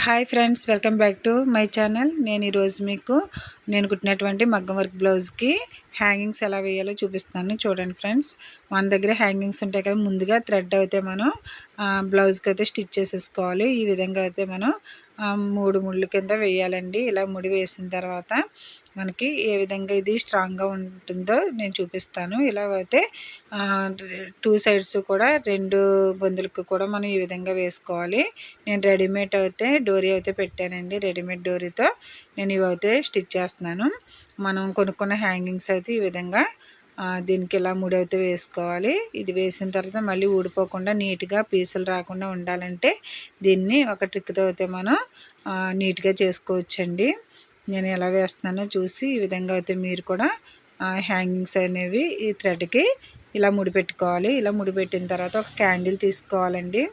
Hi friends, welcome back to my channel. నేను ఈరోజు మీకు నేను కుట్టినటువంటి మగ్గం వర్క్ బ్లౌజ్కి హ్యాంగింగ్స్ ఎలా వేయాలో చూపిస్తాను. చూడండి ఫ్రెండ్స్, మన దగ్గర హ్యాంగింగ్స్ ఉంటాయి కదా. ముందుగా థ్రెడ్ అయితే మనం బ్లౌజ్కి అయితే స్టిచ్ చేసేసుకోవాలి. ఈ విధంగా అయితే మనం 3 ముళ్ళు కింద వేయాలండి. ఇలా ముడి వేసిన తర్వాత మనకి ఏ విధంగా ఇది స్ట్రాంగ్గా ఉంటుందో నేను చూపిస్తాను. ఇలా అయితే 2 సైడ్స్ కూడా 2 బొందులకు కూడా మనం ఈ విధంగా వేసుకోవాలి. నేను రెడీమేడ్ అయితే డోరీ అయితే పెట్టానండి. రెడీమేడ్ డోరీతో నేను ఇవైతే స్టిచ్ చేస్తున్నాను. మనం కొనుక్కున్న హ్యాంగింగ్స్ అయితే ఈ విధంగా దీనికి ఇలా ముడి అయితే వేసుకోవాలి. ఇది వేసిన తర్వాత మళ్ళీ ఊడిపోకుండా నీట్గా పీసులు రాకుండా ఉండాలంటే దీన్ని ఒక ట్రిక్తో అయితే మనం నీట్గా చేసుకోవచ్చండి. నేను ఎలా వేస్తున్నానో చూసి ఈ విధంగా అయితే మీరు కూడా హ్యాంగింగ్స్ అనేవి ఈ థ్రెడ్కి ఇలా ముడిపెట్టుకోవాలి. ఇలా ముడిపెట్టిన తర్వాత ఒక క్యాండిల్ తీసుకోవాలండి.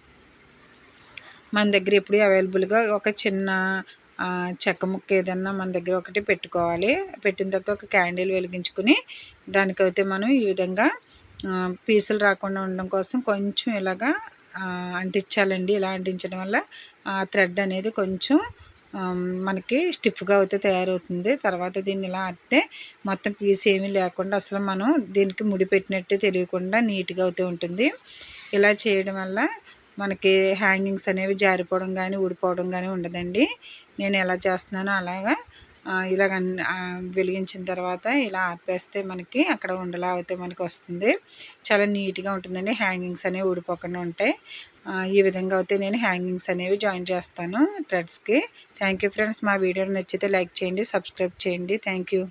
మన దగ్గర ఎప్పుడు అవైలబుల్గా ఒక చిన్న చెక్క ముక్క ఏదన్నా మన దగ్గర ఒకటి పెట్టుకోవాలి. పెట్టిన తర్వాత ఒక క్యాండిల్ వెలిగించుకుని దానికైతే మనం ఈ విధంగా పీసులు రాకుండా ఉండడం కోసం కొంచెం ఇలాగా అంటించాలండి. ఇలా అంటించడం వల్ల థ్రెడ్ అనేది కొంచెం మనకి స్టిఫ్గా అయితే తయారవుతుంది. తర్వాత దీన్ని ఇలా అత్తే మొత్తం పీస్ ఏమీ లేకుండా అసలు మనం దీనికి ముడి పెట్టినట్టు తెలియకుండా నీట్గా అవుతూ ఉంటుంది. ఇలా చేయడం వల్ల మనకి హ్యాంగింగ్స్ అనేవి జారిపోవడం కానీ ఊడిపోవడం కానీ ఉండదండి. నేను ఎలా చేస్తున్నానో అలాగా ఇలాగ వెలిగించిన తర్వాత ఇలా ఆపేస్తే మనకి అక్కడ ఉండలా అయితే మనకి వస్తుంది. చాలా నీట్గా ఉంటుందండి. హ్యాంగింగ్స్ అనేవి ఊడిపోకుండా ఉంటాయి. ఈ విధంగా అయితే నేను హ్యాంగింగ్స్ అనేవి జాయిన్ చేస్తాను థ్రెడ్స్కి. Thank you friends. మా వీడియో నచ్చితే లైక్ చేయండి, సబ్స్క్రైబ్ చేయండి. Thank you.